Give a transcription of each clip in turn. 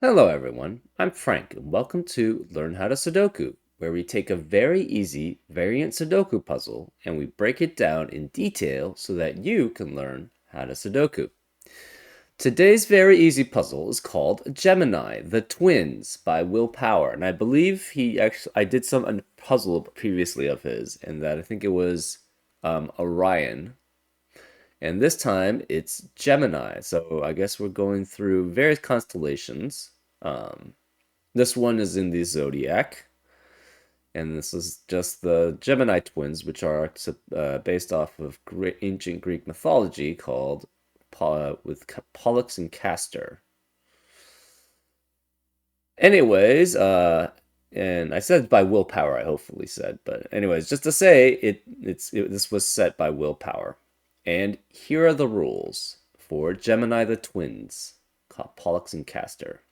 Hello everyone, I'm Frank and welcome to Learn How to Sudoku, where we take a very easy variant Sudoku puzzle and we break it down in detail so that you can learn how to Sudoku. Today's very easy puzzle is called Gemini, the Twins by Will Power, and I believe I did some puzzle previously of his, and that I think it was Orion, and this time it's Gemini. So I guess we're going through various constellations. Um, this one is in the zodiac, and this is just the Gemini twins, which are based off of ancient Greek mythology called with Pollux and Castor. Anyways, and I said by willpower, I hopefully said, but anyways, just to say, this was set by willpower. And here are the rules for Gemini the twins, Pollux and Castor.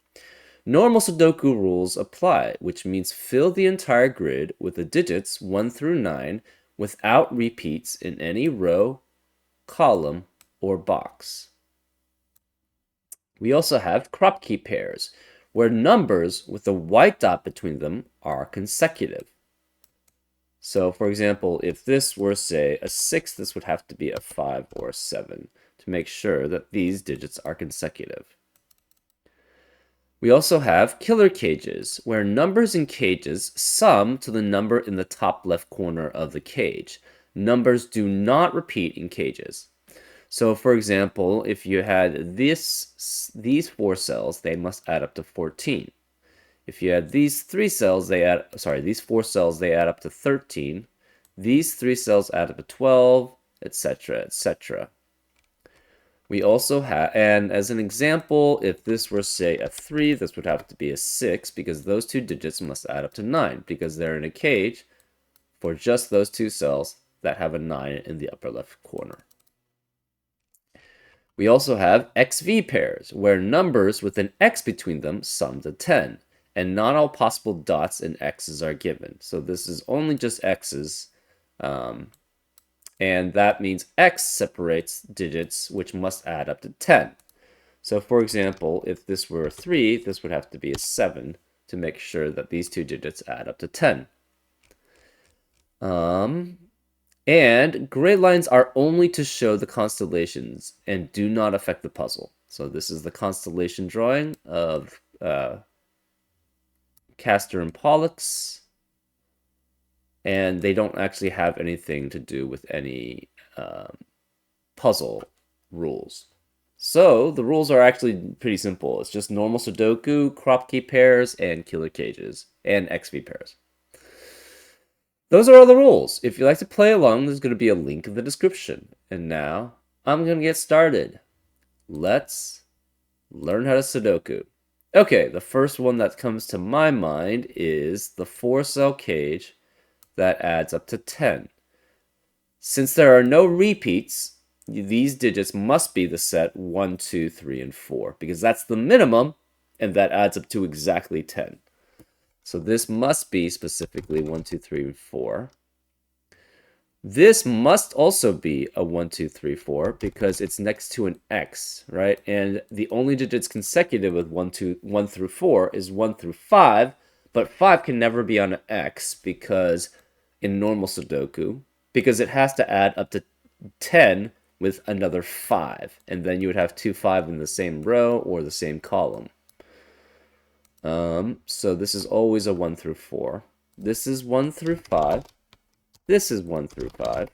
Normal Sudoku rules apply, which means fill the entire grid with the digits 1 through 9 without repeats in any row, column, or box. We also have crop key pairs, where numbers with a white dot between them are consecutive. So, for example, if this were, say, a 6, this would have to be a 5 or a 7 to make sure that these digits are consecutive. We also have killer cages, where numbers in cages sum to the number in the top left corner of the cage. Numbers do not repeat in cages. So, for example, if you had these 4 cells, they must add up to 14. If you had these 4 cells, they add up to 13. These 3 cells add up to 12, etc., etc. We also have, and as an example, if this were, say, a 3, this would have to be a 6, because those two digits must add up to 9, because they're in a cage for just those 2 cells that have a 9 in the upper left corner. We also have XV pairs, where numbers with an X between them sum to 10, and not all possible dots and X's are given. So this is only just X's, and that means X separates digits which must add up to 10. So for example, if this were a 3, this would have to be a 7 to make sure that these two digits add up to 10. And gray lines are only to show the constellations and do not affect the puzzle. So this is the constellation drawing of Castor and Pollux, and they don't actually have anything to do with any puzzle rules. So the rules are actually pretty simple. It's just normal Sudoku, crop key pairs, and killer cages, and XV pairs. Those are all the rules. If you'd like to play along, there's going to be a link in the description. And now, I'm going to get started. Let's learn how to Sudoku. Okay, the first one that comes to my mind is the 4-cell cage that adds up to 10. Since there are no repeats, these digits must be the set 1, 2, 3, and 4, because that's the minimum, and that adds up to exactly 10. So this must be specifically 1, 2, 3, and 4. This must also be a 1, 2, 3, 4 because it's next to an X, right? And the only digits consecutive with 1 through 4 is 1 through 5, but 5 can never be on an X because in normal Sudoku, because it has to add up to 10 with another 5, and then you would have 2 5 in the same row or the same column. So this is always a 1 through 4. This is 1 through 5. This is 1 through 5.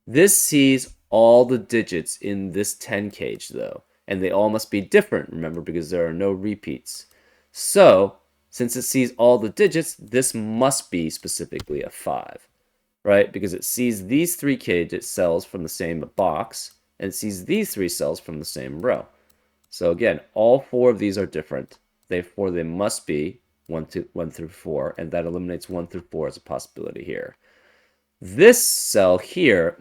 This sees all the digits in this 10 cage, though, and they all must be different, remember, because there are no repeats. So, since it sees all the digits, this must be specifically a 5, right? Because it sees these 3 cage cells from the same box, and it sees these 3 cells from the same row. So again, all 4 of these are different. Therefore, they must be 1 through 4, and that eliminates 1 through 4 as a possibility here. This cell here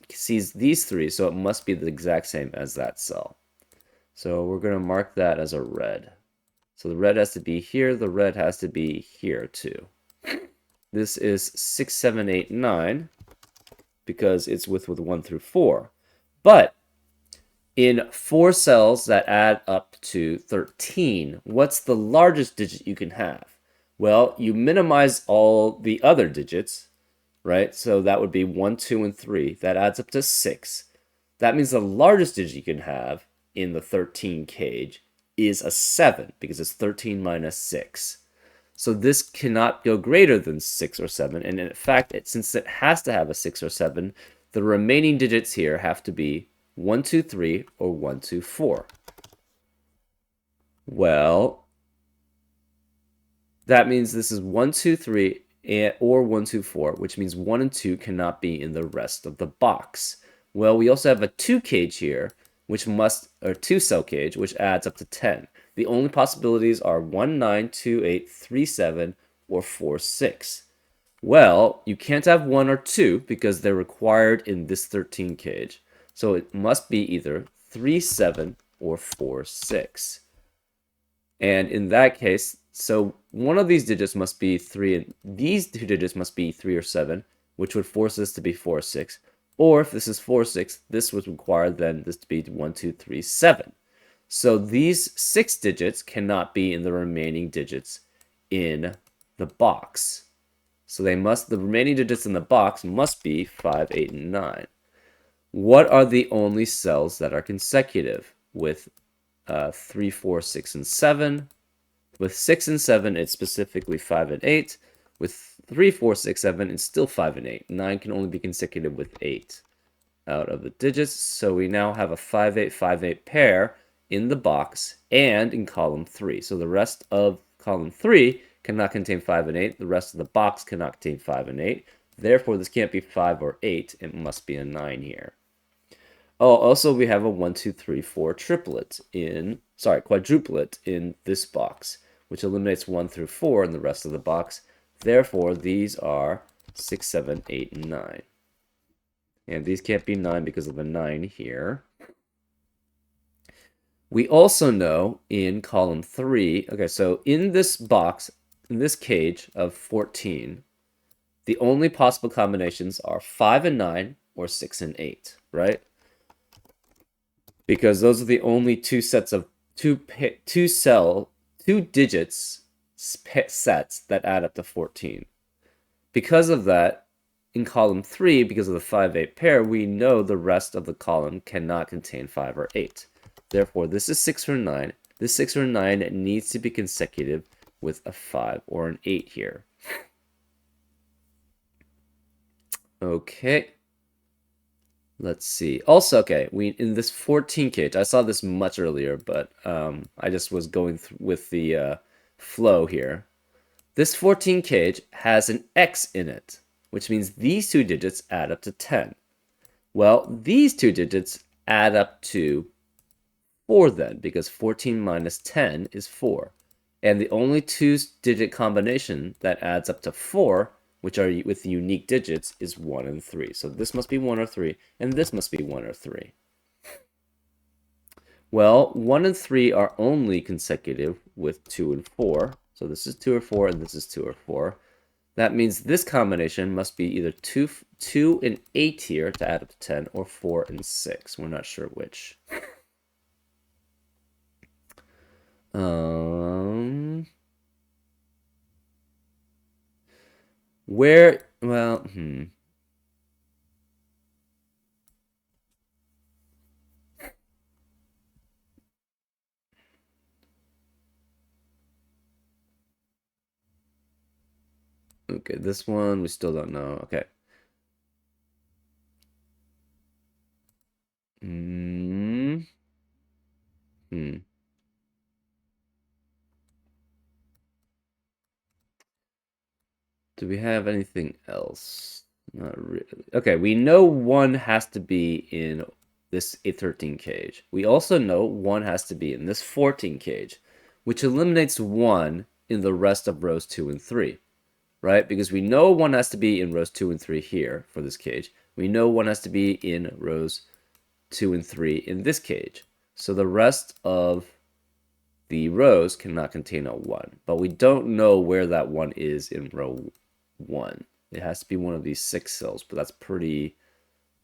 sees these 3, so it must be the exact same as that cell. So we're going to mark that as a red. So the red has to be here, the red has to be here too. This is 6, 7, 8, 9, because it's with 1 through 4. But In 4 cells that add up to 13, what's the largest digit you can have? Well, you minimize all the other digits, right? So that would be 1, 2, and 3. That adds up to 6. That means the largest digit you can have in the 13 cage is a 7 because it's 13 minus 6. So this cannot go greater than 6 or 7. And in fact, since it has to have a 6 or 7, the remaining digits here have to be 1, 2, 3 or 1, 2, 4. Well, that means this is 1, 2, 3 or 1, 2, 4, which means 1 and 2 cannot be in the rest of the box. Well, we also have a 2 cage here, or 2 cell cage, which adds up to 10. The only possibilities are 1, 9, 2, 8, 3, 7, or 4, 6. Well, you can't have 1 or 2 because they're required in this 13 cage. So it must be either 3, 7, or 4, 6. And in that case, so one of these digits must be 3, and these two digits must be 3 or 7, which would force this to be 4, 6. Or if this is 4, 6, this would require then this to be 1, 2, 3, 7. So these 6 digits cannot be in the remaining digits in the box. So the remaining digits in the box must be 5, 8, and 9. What are the only cells that are consecutive with 3, 4, 6, and 7? With 6 and 7, it's specifically 5 and 8. With 3, 4, 6, 7, it's still 5 and 8. 9 can only be consecutive with 8 out of the digits. So we now have a 5, 8, 5, 8 pair in the box and in column 3. So the rest of column 3 cannot contain 5 and 8. The rest of the box cannot contain 5 and 8. Therefore, this can't be 5 or 8. It must be a 9 here. Oh, also we have a 1, 2, 3, 4 quadruplet in this box, which eliminates 1 through 4 in the rest of the box. Therefore, these are 6, 7, 8, and 9. And these can't be 9 because of a 9 here. We also know in column 3, okay, so in this box, in this cage of 14, the only possible combinations are 5 and 9 or 6 and 8, right? Because those are the only two sets of two digits sets that add up to 14. Because of that, in column 3, because of the 5, 8 pair, we know the rest of the column cannot contain 5 or 8. Therefore, this is 6 or 9. This 6 or 9 needs to be consecutive with a 5 or an 8 here. Okay. Let's see. Also, okay, in this 14 cage, I saw this much earlier, but I just was going with the flow here. This 14 cage has an X in it, which means these two digits add up to 10. Well, these two digits add up to 4 then, because 14 minus 10 is 4. And the only two-digit combination that adds up to 4, which are with unique digits, is 1 and 3. So this must be 1 or 3, and this must be 1 or 3. Well, 1 and 3 are only consecutive with 2 and 4. So this is 2 or 4, and this is 2 or 4. That means this combination must be either 2 and 8 here to add up to 10, or 4 and 6. We're not sure which. Well, okay, this one we still don't know. Okay. Do we have anything else? Not really. Okay, we know 1 has to be in this 13 cage. We also know 1 has to be in this 14 cage, which eliminates 1 in the rest of rows 2 and 3, right? Because we know 1 has to be in rows 2 and 3 here for this cage. We know 1 has to be in rows 2 and 3 in this cage. So the rest of the rows cannot contain a 1, but we don't know where that 1 is in row 1. It has to be one of these 6 cells, but that's pretty,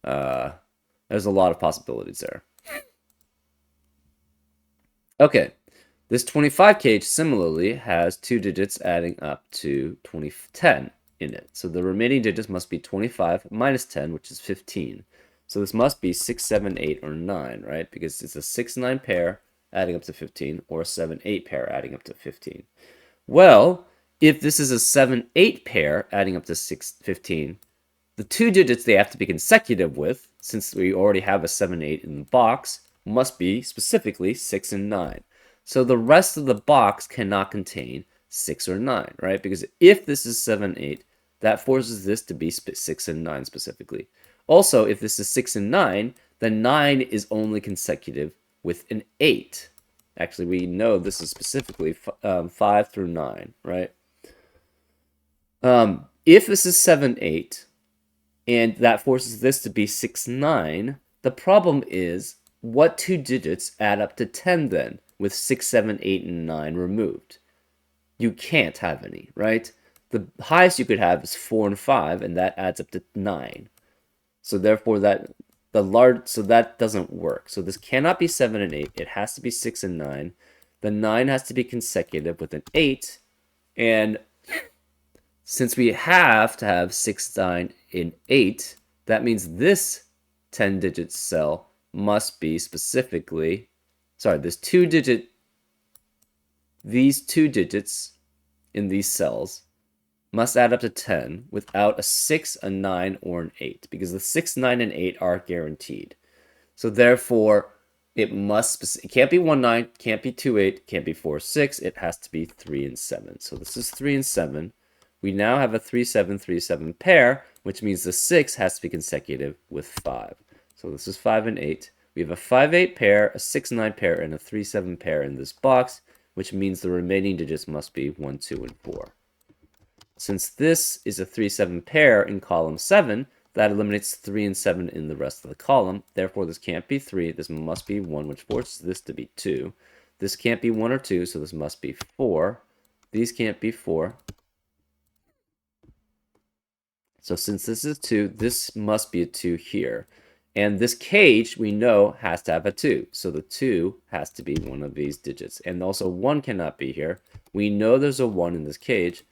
there's a lot of possibilities there. Okay, this 25 cage similarly has two digits adding up to 10 in it. So the remaining digits must be 25 minus 10, which is 15. So this must be 6, 7, 8, or 9, right? Because it's a 6, 9 pair adding up to 15, or a 7, 8 pair adding up to 15. Well, if this is a 7, 8 pair adding up to 15, the two digits they have to be consecutive with, since we already have a 7, 8 in the box, must be specifically 6 and 9. So the rest of the box cannot contain 6 or 9, right? Because if this is 7, 8, that forces this to be 6 and 9 specifically. Also, if this is 6 and 9, then 9 is only consecutive with an 8. Actually, we know this is specifically 5 through 9, right? If this is 7, 8, and that forces this to be 6, 9, the problem is what two digits add up to 10 then, with 6, 7, 8, and 9 removed? You can't have any, right? The highest you could have is 4 and 5, and that adds up to 9. So therefore that doesn't work. So this cannot be 7 and 8. It has to be 6 and 9. The 9 has to be consecutive with an 8, and since we have to have 6, 9, and 8, that means this 10-digit cell must be specifically, sorry, these two digits in these cells must add up to 10 without a 6, a 9, or an 8, because the 6, 9, and 8 are guaranteed. So therefore, it can't be 1, 9, can't be 2, 8, can't be 4, 6, it has to be 3 and 7. So this is 3 and 7. We now have a 3, 7, 3, 7 pair, which means the 6 has to be consecutive with 5. So this is 5 and 8. We have a 5, 8 pair, a 6, 9 pair, and a 3, 7 pair in this box, which means the remaining digits must be 1, 2, and 4. Since this is a 3, 7 pair in column 7, that eliminates 3 and 7 in the rest of the column. Therefore, this can't be 3. This must be 1, which forces this to be 2. This can't be 1 or 2, so this must be 4. These can't be 4. So since this is 2, this must be a 2 here. And this cage, we know, has to have a 2. So the 2 has to be one of these digits. And also 1 cannot be here. We know there's a 1 in this cage.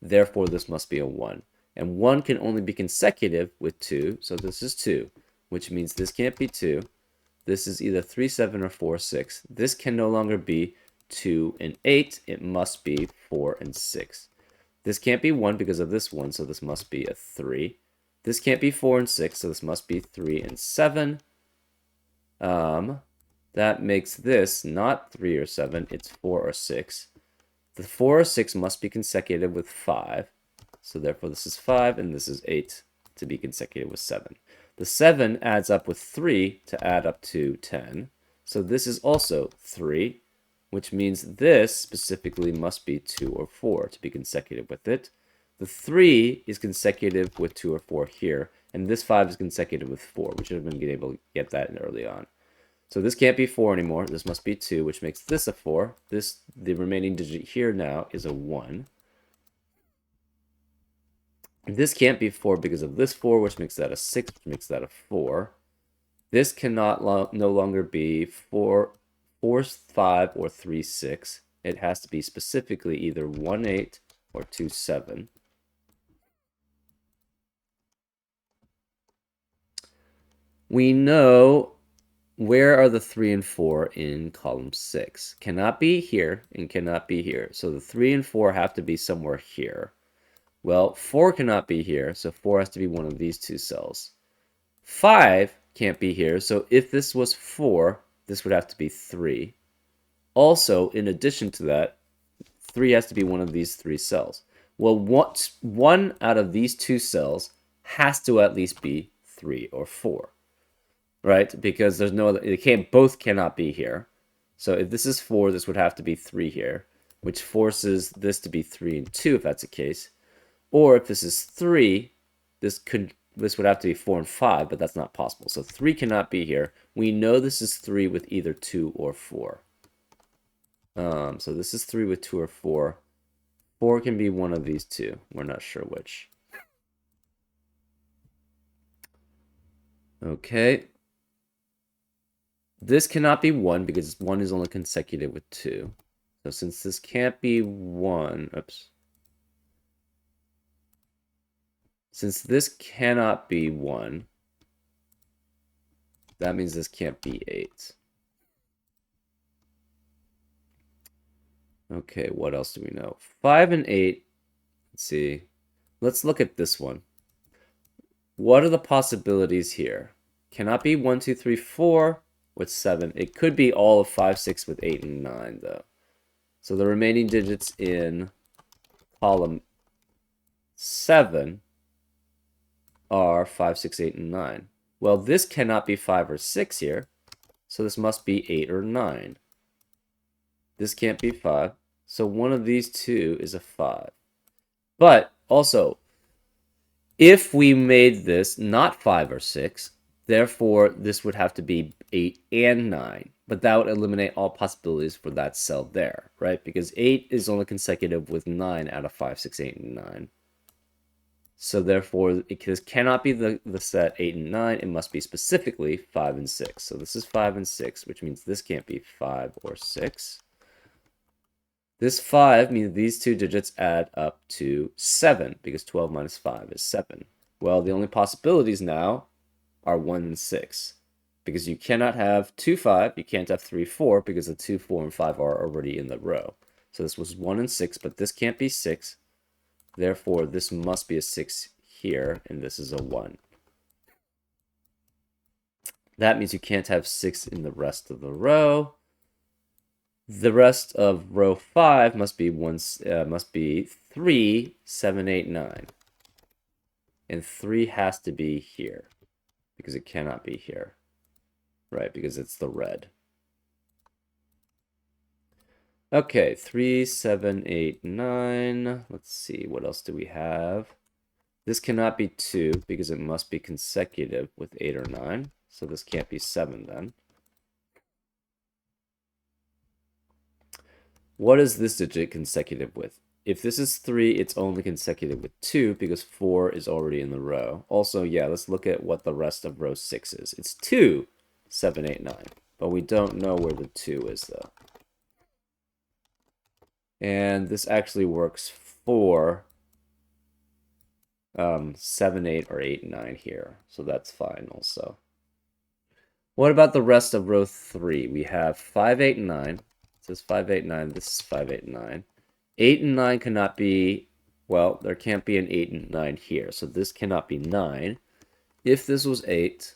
Therefore, this must be a 1. And 1 can only be consecutive with 2. So this is 2, which means this can't be 2. This is either 3, 7, or 4, 6. This can no longer be 2 and 8. It must be 4 and 6. This can't be 1 because of this 1, so this must be a 3. This can't be 4 and 6, so this must be 3 and 7. That makes this not 3 or 7, it's 4 or 6. The 4 or 6 must be consecutive with 5. So therefore this is 5 and this is 8 to be consecutive with 7. The 7 adds up with 3 to add up to 10. So this is also 3, which means this specifically must be 2 or 4 to be consecutive with it. The 3 is consecutive with 2 or 4 here, and this 5 is consecutive with 4. We should have been able to get that in early on. So this can't be 4 anymore. This must be 2, which makes this a 4. The remaining digit here now is a 1. This can't be 4 because of this 4, which makes that a 6, which makes that a 4. This cannot no longer be 4, 5, or 3, 6. It has to be specifically either 1, 8 or 2, 7. We know where are the 3 and 4 in column 6. Cannot be here and cannot be here. So the 3 and 4 have to be somewhere here. Well, 4 cannot be here, so 4 has to be one of these two cells. 5 can't be here, so if this was 4, this would have to be 3. Also, in addition to that, 3 has to be one of these 3 cells. Well, one out of these 2 cells has to at least be 3 or 4, right? Because there's no other, both cannot be here. So if this is 4, this would have to be 3 here, which forces this to be 3 and 2 if that's the case. Or if this is 3, this would have to be 4 and 5, but that's not possible. So 3 cannot be here. We know this is 3 with either 2 or 4. So this is 3 with 2 or 4. 4 can be one of these two. We're not sure which. Okay. This cannot be 1 because 1 is only consecutive with 2. So since this can't be 1, oops. Since this cannot be 1, that means this can't be 8. Okay, what else do we know? 5 and 8. Let's see. Let's look at this one. What are the possibilities here? Cannot be 1, 2, 3, 4 with 7. It could be all of 5, 6 with 8 and 9, though. So the remaining digits in column 7 are 5, 6, 8, and 9. Well, this cannot be 5 or 6 here, so this must be 8 or 9. This can't be 5, so one of these two is a 5. But also, if we made this not 5 or 6, therefore this would have to be 8 and 9. But that would eliminate all possibilities for that cell there, right? Because 8 is only consecutive with 9 out of 5, 6, 8, and 9. So therefore, this cannot be the set 8 and 9. It must be specifically 5 and 6. So this is 5 and 6, which means this can't be 5 or 6. This 5 means these two digits add up to 7, because 12 minus 5 is 7. Well, the only possibilities now are 1 and 6, because you cannot have 2, 5, you can't have 3, 4, because the 2, 4, and 5 are already in the row. So this was 1 and 6, but this can't be 6. Therefore, this must be a 6 here, and this is a 1. That means you can't have 6 in the rest of the row. The rest of row 5 must be 3, 7, 8, 9. And 3 has to be here, because it cannot be here, right? Because it's the red. Okay, 3, 7, 8, 9. Let's see, what else do we have? This cannot be 2, because it must be consecutive with 8 or 9. So this can't be 7 then. What is this digit consecutive with? If this is 3, it's only consecutive with 2 because 4 is already in the row. Also, yeah, let's look at what the rest of row 6 is. It's 2, 7, 8, 9. But we don't know where the 2 is, though. And this actually works for 7, 8, or 8, 9 here. So that's fine also. What about the rest of row 3? We have 5, 8, and 9. This is 5, 8, 9. This is 5, 8, and 9. 8 and 9 cannot be, well, there can't be an 8 and 9 here. So this cannot be 9. If this was 8,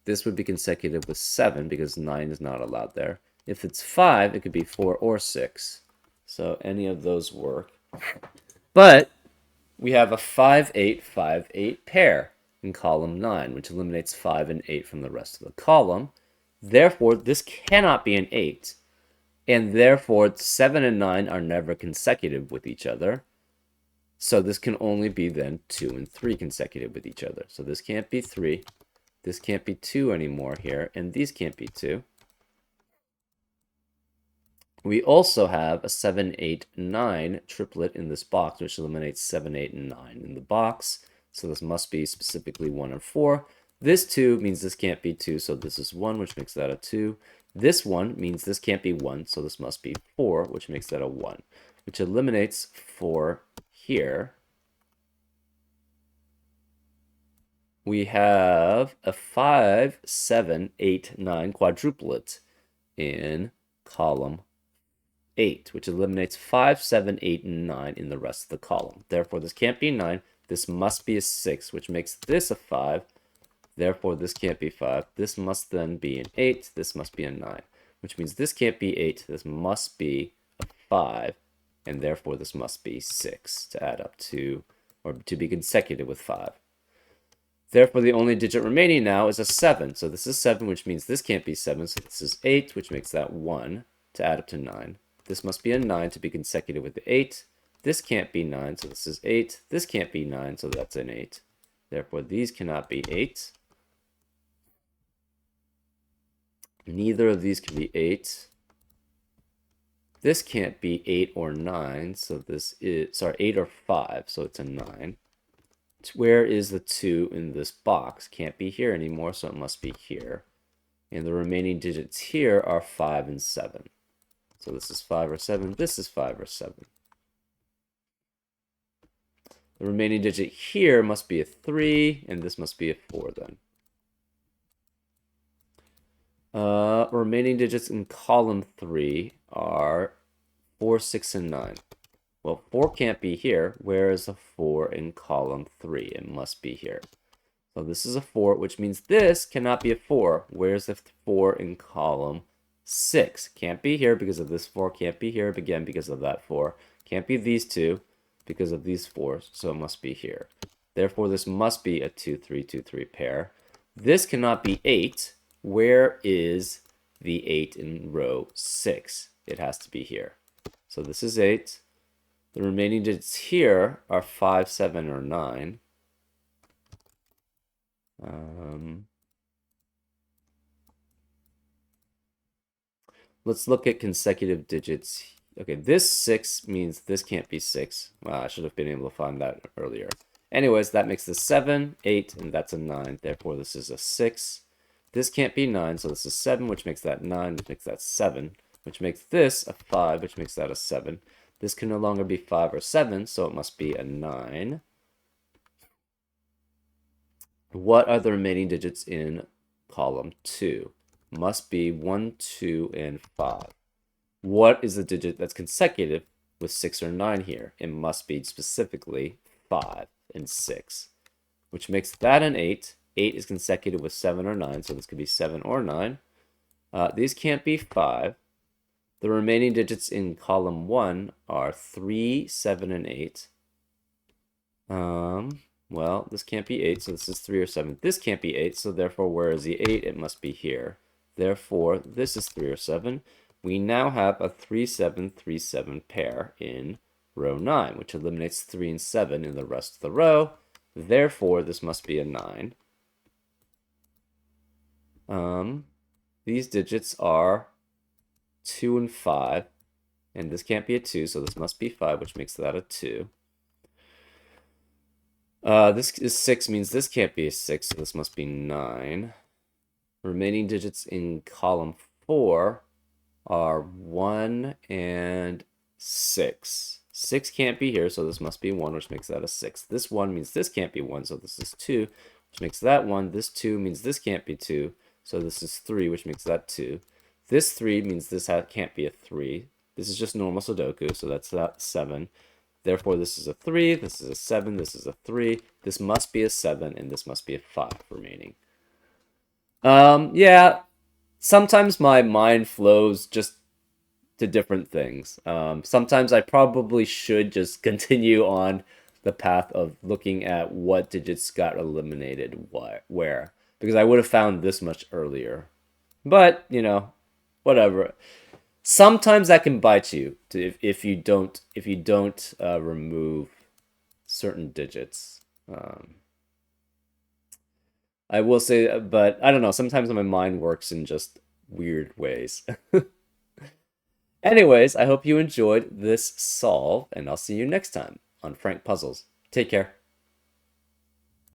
this would be consecutive with 7 because 9 is not allowed there. If it's 5, it could be 4 or 6. So any of those work. But we have a 5, 8, 5, 8 pair in column 9, which eliminates 5 and 8 from the rest of the column. Therefore, this cannot be an 8. And therefore, 7 and 9 are never consecutive with each other. So this can only be then 2 and 3 consecutive with each other. So this can't be 3. This can't be 2 anymore here. And these can't be 2. We also have a 7, 8, 9 triplet in this box, which eliminates 7, 8, and 9 in the box. So this must be specifically 1 and 4. This 2 means this can't be 2, so this is 1, which makes that a 2. This 1 means this can't be 1, so this must be 4, which makes that a 1, which eliminates 4 here. We have a 5, 7, 8, 9 quadruplet in column 8, which eliminates 5, 7, 8, and 9 in the rest of the column. Therefore, this can't be 9. This must be a 6, which makes this a 5. Therefore, this can't be 5. This must then be an 8. This must be a 9, which means this can't be 8. This must be a 5, and therefore this must be 6 to add up to, or to be consecutive with 5. Therefore, the only digit remaining now is a 7. So this is 7, which means this can't be 7. So this is 8, which makes that 1 to add up to 9. This must be a 9 to be consecutive with the 8. This can't be 9, so this is 8. This can't be 9, so that's an 8. Therefore, these cannot be 8. Neither of these can be 8. This can't be 8 or 9, so this is, sorry, 8 or 5, so it's a 9. Where is the 2 in this box? Can't be here anymore, so it must be here. And the remaining digits here are 5 and 7. So this is 5 or 7, this is 5 or 7. The remaining digit here must be a 3, and this must be a 4 then. Remaining digits in column 3 are 4, 6, and 9. Well, 4 can't be here. Where is the 4 in column 3? It must be here. So this is a 4, which means this cannot be a 4. Where's the 4 in column 6? Can't be here because of this 4. Can't be here again because of that 4. Can't be these two because of these 4s, so it must be here. Therefore, this must be a 2, 3, 2, 3 pair. This cannot be 8. Where is the 8 in row 6? It has to be here. So this is 8. The remaining digits here are 5, 7, or 9. Let's look at consecutive digits. Okay, this 6 means this can't be 6. Well, I should have been able to find that earlier. Anyways, that makes this 7, 8, and that's a 9. Therefore, this is a 6. This can't be 9, so this is 7, which makes that 9, which makes that 7, which makes this a 5, which makes that a 7. This can no longer be 5 or 7, so it must be a 9. What are the remaining digits in column 2? Must be 1, 2, and 5. What is the digit that's consecutive with 6 or 9 here? It must be specifically 5 and 6, which makes that an 8. 8 is consecutive with 7 or 9, so this could be 7 or 9. These can't be 5. The remaining digits in column 1 are 3, 7, and 8. Well, this can't be 8, so this is 3 or 7. This can't be 8, so therefore, where is the 8? It must be here. Therefore, this is 3 or 7. We now have a 3, 7, 3, 7 pair in row 9, which eliminates 3 and 7 in the rest of the row. Therefore, this must be a 9. These digits are 2 and 5, and this can't be a 2, so this must be 5, which makes that a 2. This is 6, means this can't be a 6, so this must be 9. Remaining digits in column 4 are 1 and 6. 6 can't be here, so this must be 1, which makes that a 6. This 1 means this can't be 1, so this is 2, which makes that 1. This 2 means this can't be 2, so this is 3, which makes that 2. This 3 means this can't be a 3. This is just normal Sudoku, so that's that 7. Therefore, this is a 3, this is a 7, this is a 3. This must be a 7, and this must be a 5 remaining. Yeah, sometimes my mind flows just to different things. Sometimes I probably should just continue on the path of looking at what digits got eliminated where, because I would have found this much earlier. But, whatever. Sometimes that can bite you if you don't remove certain digits. I will say, but I don't know. Sometimes my mind works in just weird ways. Anyways, I hope you enjoyed this solve, and I'll see you next time on Frank Puzzles. Take care.